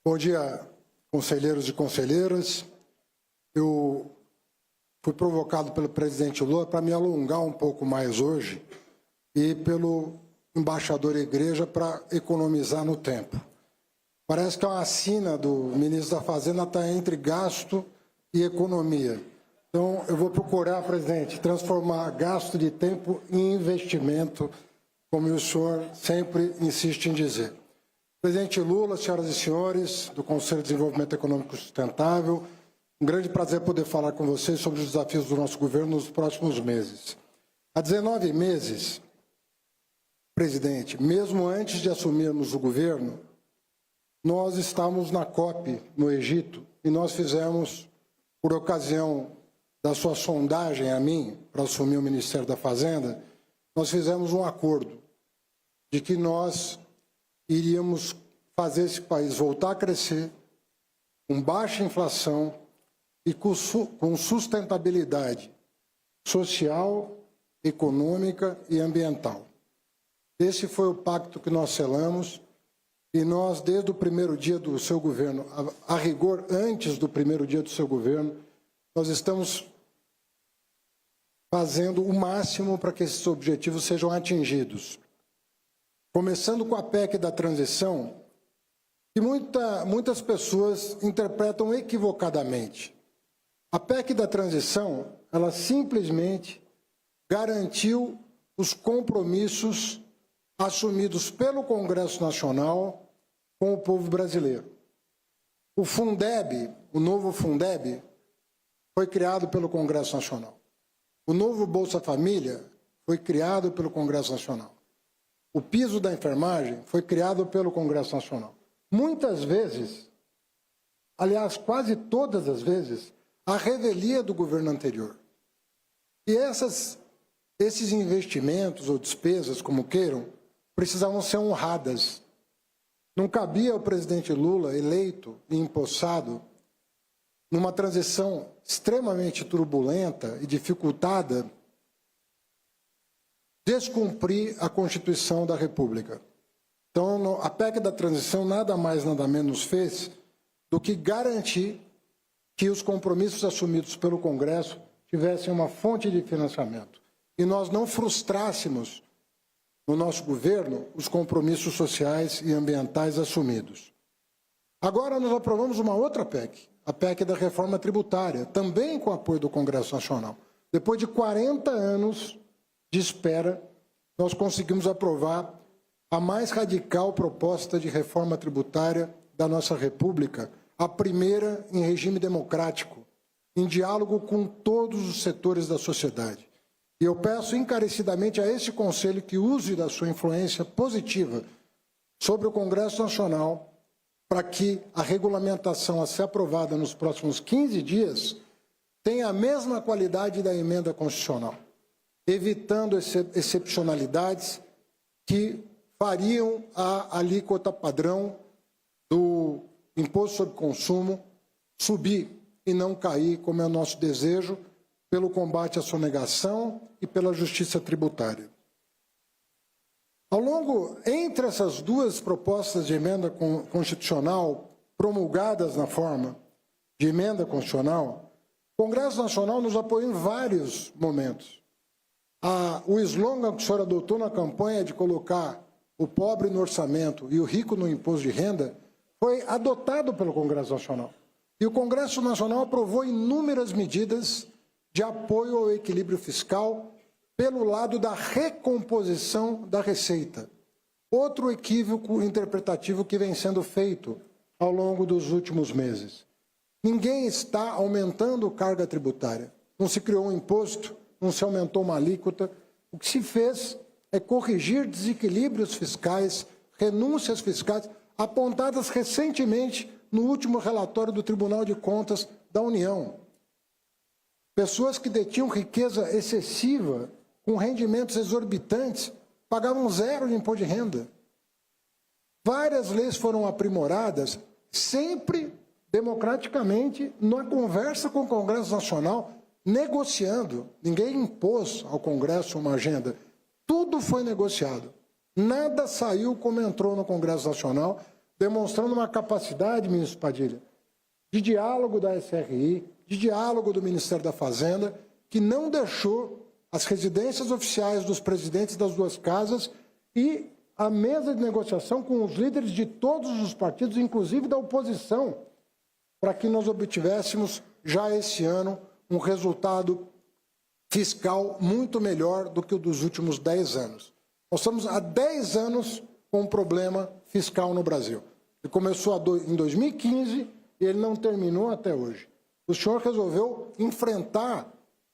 Bom dia, conselheiros e conselheiras. Eu fui provocado pelo presidente Lula para me alongar um pouco mais hoje e pelo embaixador Igreja para economizar no tempo. Parece que a assina do ministro da Fazenda está entre gasto e economia. Então, eu vou procurar, presidente, transformar gasto de tempo em investimento, como o senhor sempre insiste em dizer. Presidente Lula, senhoras e senhores do Conselho de Desenvolvimento Econômico Sustentável, um grande prazer poder falar com vocês sobre os desafios do nosso governo nos próximos meses. Há 19 meses, presidente, mesmo antes de assumirmos o governo, nós estávamos na COP, no Egito, e nós fizemos, por ocasião da sua sondagem a mim, para assumir o Ministério da Fazenda, nós fizemos um acordo de que nós iríamos fazer esse país voltar a crescer, com baixa inflação e com sustentabilidade social, econômica e ambiental. Esse foi o pacto que nós selamos e nós, desde o primeiro dia do seu governo, a rigor, antes do primeiro dia do seu governo, nós estamos fazendo o máximo para que esses objetivos sejam atingidos. Começando com a PEC da transição, que muitas pessoas interpretam equivocadamente. A PEC da transição, ela simplesmente garantiu os compromissos assumidos pelo Congresso Nacional com o povo brasileiro. O Fundeb, o novo Fundeb, foi criado pelo Congresso Nacional. O novo Bolsa Família foi criado pelo Congresso Nacional. O piso da enfermagem foi criado pelo Congresso Nacional. Muitas vezes, aliás, quase todas as vezes, a revelia do governo anterior. E esses investimentos ou despesas, como queiram, precisavam ser honradas. Não cabia ao presidente Lula, eleito e empossado, numa transição extremamente turbulenta e dificultada, descumprir a Constituição da República. Então, a PEC da transição nada mais, nada menos fez do que garantir que os compromissos assumidos pelo Congresso tivessem uma fonte de financiamento e nós não frustrássemos no nosso governo os compromissos sociais e ambientais assumidos. Agora nós aprovamos uma outra PEC, a PEC da reforma tributária, também com apoio do Congresso Nacional. Depois de 40 anos de espera, nós conseguimos aprovar a mais radical proposta de reforma tributária da nossa República, a primeira em regime democrático, em diálogo com todos os setores da sociedade. E eu peço encarecidamente a esse Conselho que use da sua influência positiva sobre o Congresso Nacional para que a regulamentação a ser aprovada nos próximos 15 dias tenha a mesma qualidade da emenda constitucional, evitando excepcionalidades que fariam a alíquota padrão do imposto sobre consumo subir e não cair, como é o nosso desejo, pelo combate à sonegação e pela justiça tributária. Entre essas duas propostas de emenda constitucional promulgadas na forma de emenda constitucional, o Congresso Nacional nos apoiou em vários momentos. O slogan que o senhor adotou na campanha de colocar o pobre no orçamento e o rico no imposto de renda foi adotado pelo Congresso Nacional. E o Congresso Nacional aprovou inúmeras medidas de apoio ao equilíbrio fiscal pelo lado da recomposição da receita. Outro equívoco interpretativo que vem sendo feito ao longo dos últimos meses. Ninguém está aumentando carga tributária. Não se criou um imposto, não se aumentou uma alíquota. O que se fez é corrigir desequilíbrios fiscais, renúncias fiscais, apontadas recentemente no último relatório do Tribunal de Contas da União. Pessoas que detinham riqueza excessiva, com rendimentos exorbitantes, pagavam zero de imposto de renda. Várias leis foram aprimoradas, sempre democraticamente, na conversa com o Congresso Nacional, negociando. Ninguém impôs ao Congresso uma agenda. Tudo foi negociado. Nada saiu como entrou no Congresso Nacional, demonstrando uma capacidade, ministro Padilha, de diálogo da SRI, de diálogo do Ministério da Fazenda, que não deixou as residências oficiais dos presidentes das duas casas e a mesa de negociação com os líderes de todos os partidos, inclusive da oposição, para que nós obtivéssemos já esse ano um resultado fiscal muito melhor do que o dos últimos 10 anos. Nós estamos há 10 anos com um problema fiscal no Brasil. Ele começou em 2015 e ele não terminou até hoje. O senhor resolveu enfrentar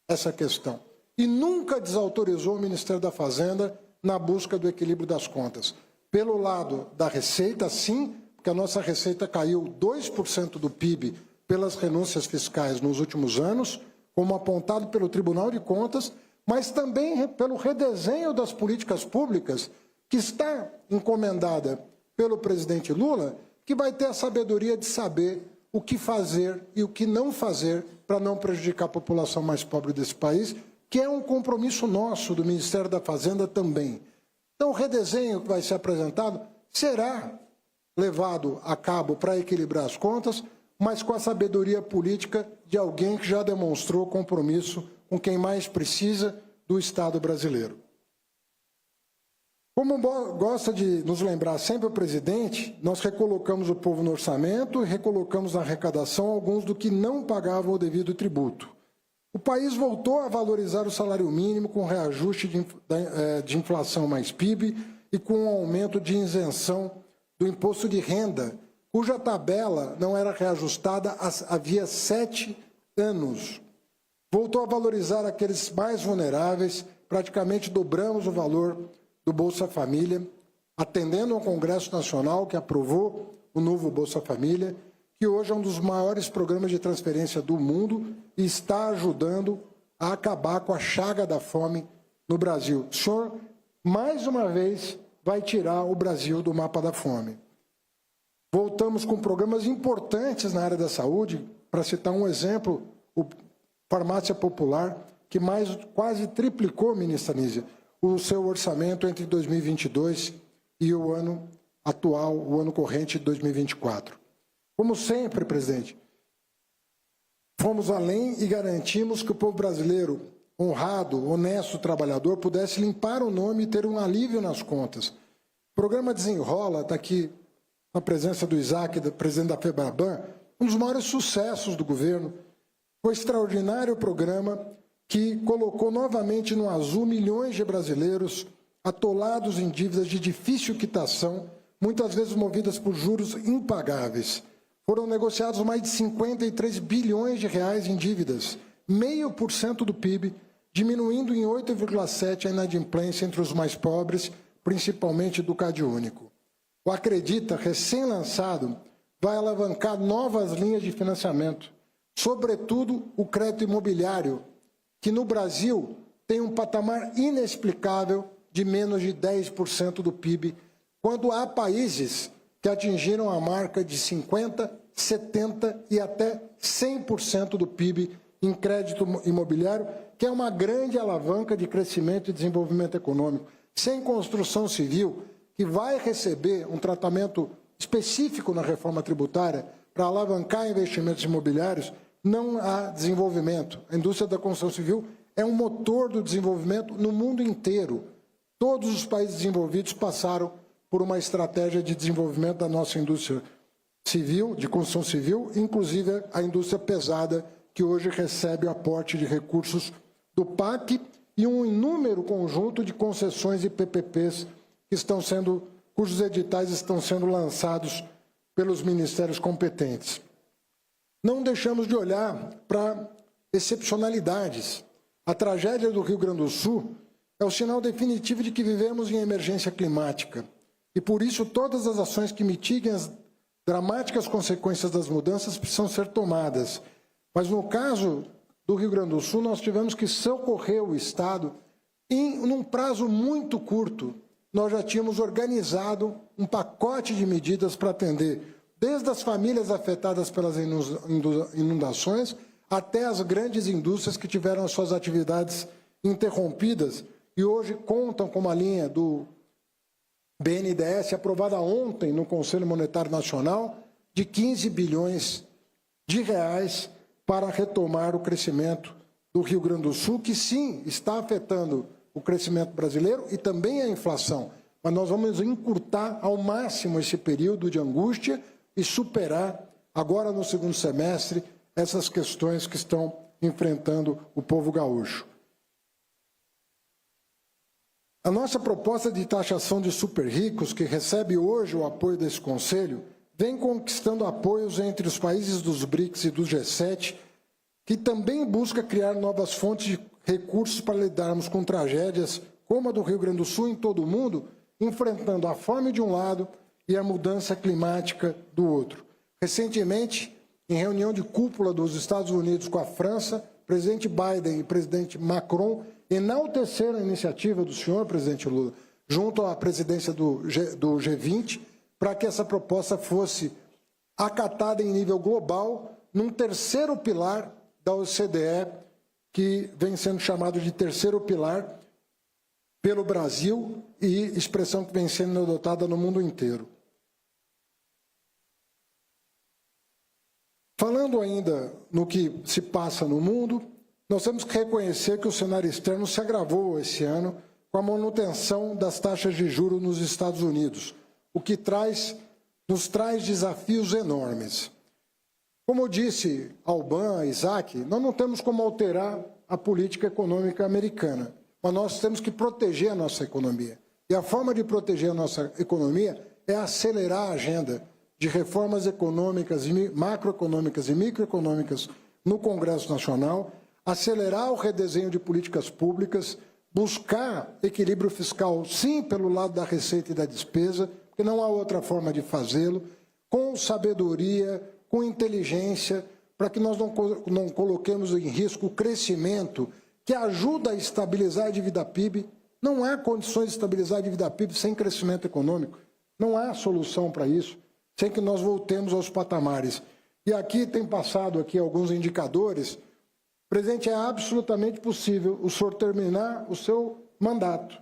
essa questão e nunca desautorizou o Ministério da Fazenda na busca do equilíbrio das contas. Pelo lado da receita, sim, porque a nossa receita caiu 2% do PIB pelas renúncias fiscais nos últimos anos, como apontado pelo Tribunal de Contas, mas também pelo redesenho das políticas públicas, que está encomendada pelo presidente Lula, que vai ter a sabedoria de saber o que fazer e o que não fazer para não prejudicar a população mais pobre desse país, que é um compromisso nosso do Ministério da Fazenda também. Então, o redesenho que vai ser apresentado será levado a cabo para equilibrar as contas, mas com a sabedoria política de alguém que já demonstrou compromisso com quem mais precisa do Estado brasileiro. Como gosta de nos lembrar sempre o presidente, nós recolocamos o povo no orçamento e recolocamos na arrecadação alguns do que não pagavam o devido tributo. O país voltou a valorizar o salário mínimo com reajuste de inflação mais PIB e com um aumento de isenção do imposto de renda, cuja tabela não era reajustada havia 7 anos. Voltou a valorizar aqueles mais vulneráveis, praticamente dobramos o valor do Bolsa Família, atendendo ao Congresso Nacional, que aprovou o novo Bolsa Família, que hoje é um dos maiores programas de transferência do mundo e está ajudando a acabar com a chaga da fome no Brasil. O senhor, mais uma vez, vai tirar o Brasil do mapa da fome. Voltamos com programas importantes na área da saúde, para citar um exemplo, o Farmácia Popular, que quase triplicou, ministra Nízia, o seu orçamento entre 2022 e o ano atual, o ano corrente de 2024. Como sempre, presidente, fomos além e garantimos que o povo brasileiro, honrado, honesto, trabalhador, pudesse limpar o nome e ter um alívio nas contas. O programa Desenrola, está aqui na presença do Isaac, presidente da FEBRABAN, um dos maiores sucessos do governo. Foi um extraordinário programa que colocou novamente no azul milhões de brasileiros atolados em dívidas de difícil quitação, muitas vezes movidas por juros impagáveis. Foram negociados mais de 53 bilhões de reais em dívidas, 0,5% do PIB, diminuindo em 8,7% a inadimplência entre os mais pobres, principalmente do CadÚnico. O Acredita, recém-lançado, vai alavancar novas linhas de financiamento, sobretudo o crédito imobiliário, que no Brasil tem um patamar inexplicável de menos de 10% do PIB, quando há países que atingiram a marca de 50%, 70% e até 100% do PIB em crédito imobiliário, que é uma grande alavanca de crescimento e desenvolvimento econômico. Sem construção civil, que vai receber um tratamento específico na reforma tributária para alavancar investimentos imobiliários, não há desenvolvimento. A indústria da construção civil é um motor do desenvolvimento no mundo inteiro. Todos os países desenvolvidos passaram por uma estratégia de desenvolvimento da nossa indústria civil, de construção civil, inclusive a indústria pesada, que hoje recebe o aporte de recursos do PAC e um inúmero conjunto de concessões e PPPs cujos editais estão sendo lançados pelos ministérios competentes. Não deixamos de olhar para excepcionalidades. A tragédia do Rio Grande do Sul é o sinal definitivo de que vivemos em emergência climática. E, por isso, todas as ações que mitiguem as dramáticas consequências das mudanças precisam ser tomadas. Mas, no caso do Rio Grande do Sul, nós tivemos que socorrer o Estado num prazo muito curto. Nós já tínhamos organizado um pacote de medidas para atender desde as famílias afetadas pelas inundações até as grandes indústrias que tiveram as suas atividades interrompidas e hoje contam com uma linha do BNDES, aprovada ontem no Conselho Monetário Nacional, de 15 bilhões de reais para retomar o crescimento do Rio Grande do Sul, que sim, está afetando o crescimento brasileiro e também a inflação. Mas nós vamos encurtar ao máximo esse período de angústia e superar, agora no segundo semestre, essas questões que estão enfrentando o povo gaúcho. A nossa proposta de taxação de super ricos, que recebe hoje o apoio desse Conselho, vem conquistando apoios entre os países dos BRICS e do G7, que também busca criar novas fontes de recursos para lidarmos com tragédias como a do Rio Grande do Sul em todo o mundo, enfrentando a fome de um lado e a mudança climática do outro. Recentemente, em reunião de cúpula dos Estados Unidos com a França, o presidente Biden e o presidente Macron enalteceram a iniciativa do senhor presidente Lula, junto à presidência do G20, para que essa proposta fosse acatada em nível global, num terceiro pilar da OCDE, que vem sendo chamado de terceiro pilar pelo Brasil e expressão que vem sendo adotada no mundo inteiro. Falando ainda no que se passa no mundo, nós temos que reconhecer que o cenário externo se agravou esse ano com a manutenção das taxas de juros nos Estados Unidos, o que nos traz desafios enormes. Como disse Alban, Isaac, nós não temos como alterar a política econômica americana, mas nós temos que proteger a nossa economia. E a forma de proteger a nossa economia é acelerar a agenda de reformas econômicas, macroeconômicas e microeconômicas no Congresso Nacional, acelerar o redesenho de políticas públicas, buscar equilíbrio fiscal, sim, pelo lado da receita e da despesa, porque não há outra forma de fazê-lo, com sabedoria, com inteligência, para que nós não coloquemos em risco o crescimento que ajuda a estabilizar a dívida PIB. Não há condições de estabilizar a dívida PIB sem crescimento econômico. Não há solução para isso, sem que nós voltemos aos patamares. E aqui tem passado aqui alguns indicadores. Presidente, é absolutamente possível o senhor terminar o seu mandato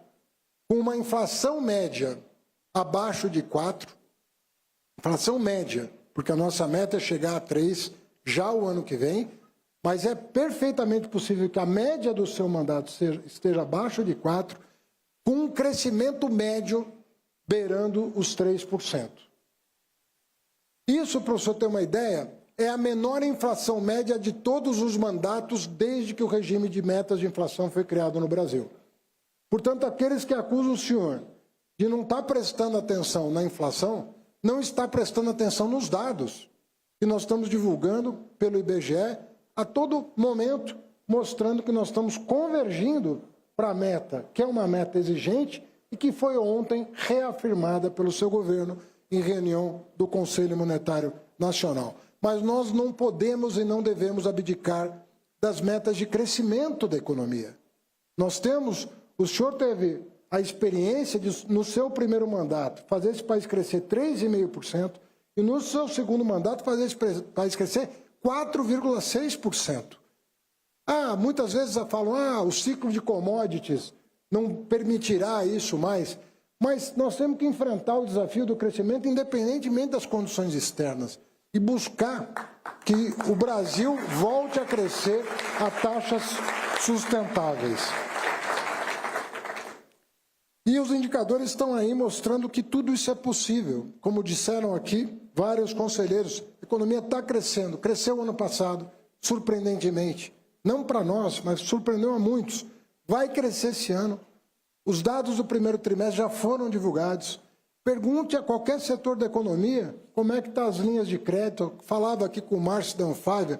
com uma inflação média abaixo de 4, inflação média, porque a nossa meta é chegar a 3 já o ano que vem, mas é perfeitamente possível que a média do seu mandato esteja abaixo de 4, com um crescimento médio beirando os 3%. Isso, para o senhor ter uma ideia, é a menor inflação média de todos os mandatos desde que o regime de metas de inflação foi criado no Brasil. Portanto, aqueles que acusam o senhor de não estar prestando atenção na inflação, não está prestando atenção nos dados que nós estamos divulgando pelo IBGE a todo momento, mostrando que nós estamos convergindo para a meta, que é uma meta exigente e que foi ontem reafirmada pelo seu governo em reunião do Conselho Monetário Nacional. Mas nós não podemos e não devemos abdicar das metas de crescimento da economia. O senhor teve a experiência de, no seu primeiro mandato, fazer esse país crescer 3,5% e no seu segundo mandato fazer esse país crescer 4,6%. Muitas vezes falam, o ciclo de commodities não permitirá isso mais, mas nós temos que enfrentar o desafio do crescimento independentemente das condições externas e buscar que o Brasil volte a crescer a taxas sustentáveis. E os indicadores estão aí mostrando que tudo isso é possível. Como disseram aqui vários conselheiros, a economia está crescendo, cresceu ano passado, surpreendentemente. Não para nós, mas surpreendeu a muitos. Vai crescer esse ano. Os dados do primeiro trimestre já foram divulgados. Pergunte a qualquer setor da economia como é que estão as linhas de crédito. Eu falava aqui com o Márcio Danfávia,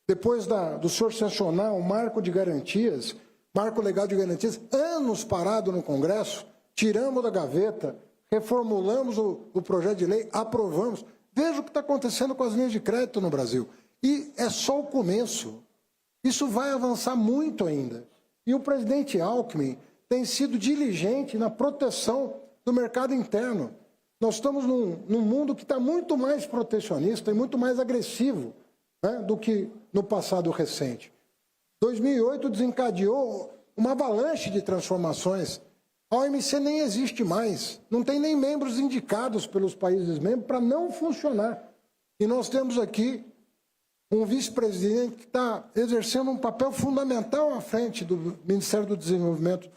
depois do senhor sancionar o marco de garantias, marco legal de garantias, anos parado no Congresso, tiramos da gaveta, reformulamos o projeto de lei, aprovamos. Veja o que está acontecendo com as linhas de crédito no Brasil. E é só o começo. Isso vai avançar muito ainda. E o presidente Alckmin tem sido diligente na proteção do mercado interno. Nós estamos num mundo que está muito mais protecionista e muito mais agressivo, né, do que no passado recente. 2008 desencadeou uma avalanche de transformações A OMC nem existe mais, não tem nem membros indicados pelos países membros para não funcionar. E nós temos aqui um vice-presidente que está exercendo um papel fundamental à frente do Ministério do Desenvolvimento,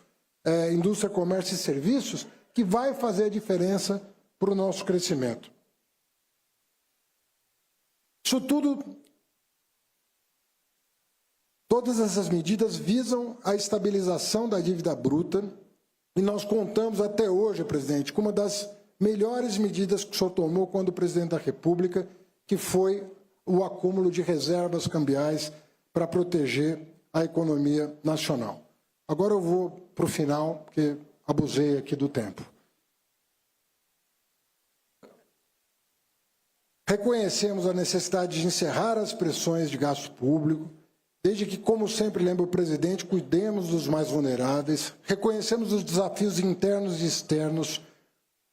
Indústria, Comércio e Serviços, que vai fazer a diferença para o nosso crescimento. Isso tudo, todas essas medidas visam a estabilização da dívida bruta e nós contamos até hoje, presidente, com uma das melhores medidas que o senhor tomou quando presidente da República, que foi o acúmulo de reservas cambiais para proteger a economia nacional. Agora eu vou para o final, porque abusei aqui do tempo. Reconhecemos a necessidade de encerrar as pressões de gasto público, desde que, como sempre lembra o presidente, cuidemos dos mais vulneráveis, reconhecemos os desafios internos e externos,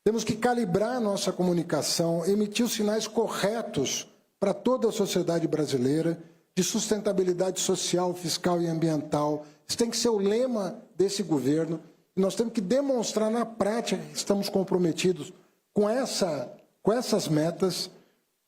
temos que calibrar nossa comunicação, emitir os sinais corretos para toda a sociedade brasileira, de sustentabilidade social, fiscal e ambiental. Isso tem que ser o lema desse governo. E nós temos que demonstrar na prática que estamos comprometidos com essas metas.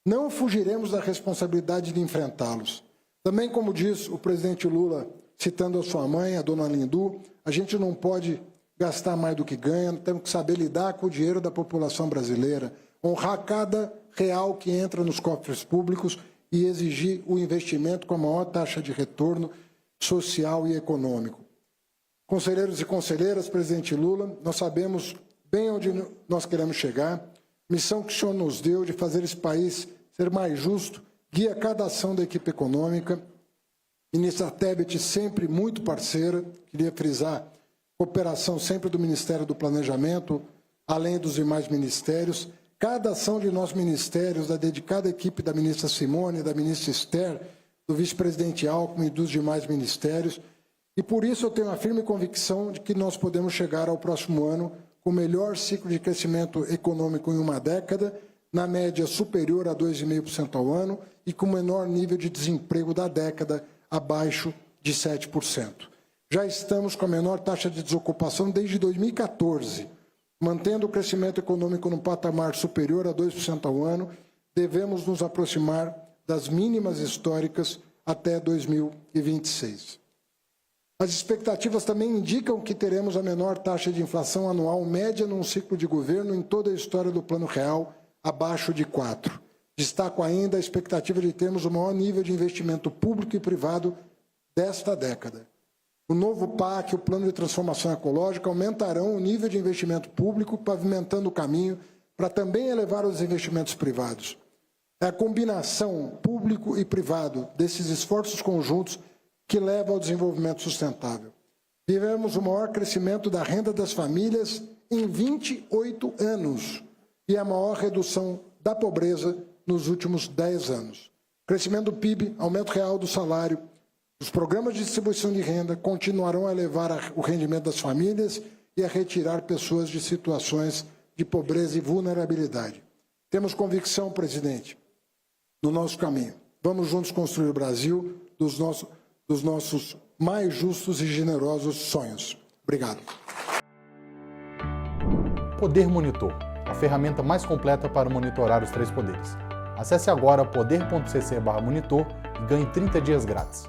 Não fugiremos da responsabilidade de enfrentá-los. Também, como diz o presidente Lula, citando a sua mãe, a dona Lindu, a gente não pode gastar mais do que ganha, temos que saber lidar com o dinheiro da população brasileira, honrar cada real que entra nos cofres públicos e exigir o investimento com a maior taxa de retorno social e econômico. Conselheiros e conselheiras, presidente Lula, nós sabemos bem onde nós queremos chegar. Missão que o senhor nos deu de fazer esse país ser mais justo, guia cada ação da equipe econômica. Ministra Tebet sempre muito parceira, queria frisar, cooperação sempre do Ministério do Planejamento, além dos demais ministérios. Cada ação de nossos ministérios, da dedicada equipe da ministra Simone, da ministra Esther, do vice-presidente Alckmin e dos demais ministérios. E por isso eu tenho a firme convicção de que nós podemos chegar ao próximo ano com o melhor ciclo de crescimento econômico em uma década, na média superior a 2,5% ao ano e com o menor nível de desemprego da década, abaixo de 7%. Já estamos com a menor taxa de desocupação desde 2014. Mantendo o crescimento econômico no patamar superior a 2% ao ano, devemos nos aproximar das mínimas históricas até 2026. As expectativas também indicam que teremos a menor taxa de inflação anual média num ciclo de governo em toda a história do Plano Real, abaixo de 4%. Destaco ainda a expectativa de termos o maior nível de investimento público e privado desta década. O novo PAC, o Plano de Transformação Ecológica, aumentarão o nível de investimento público, pavimentando o caminho para também elevar os investimentos privados. É a combinação público e privado desses esforços conjuntos que leva ao desenvolvimento sustentável. Vivemos o maior crescimento da renda das famílias em 28 anos e a maior redução da pobreza nos últimos 10 anos. Crescimento do PIB, aumento real do salário, os programas de distribuição de renda continuarão a elevar o rendimento das famílias e a retirar pessoas de situações de pobreza e vulnerabilidade. Temos convicção, presidente, no nosso caminho. Vamos juntos construir o Brasil dos nossos mais justos e generosos sonhos. Obrigado. Poder Monitor, a ferramenta mais completa para monitorar os 3 poderes. Acesse agora poder.cc/monitor e ganhe 30 dias grátis.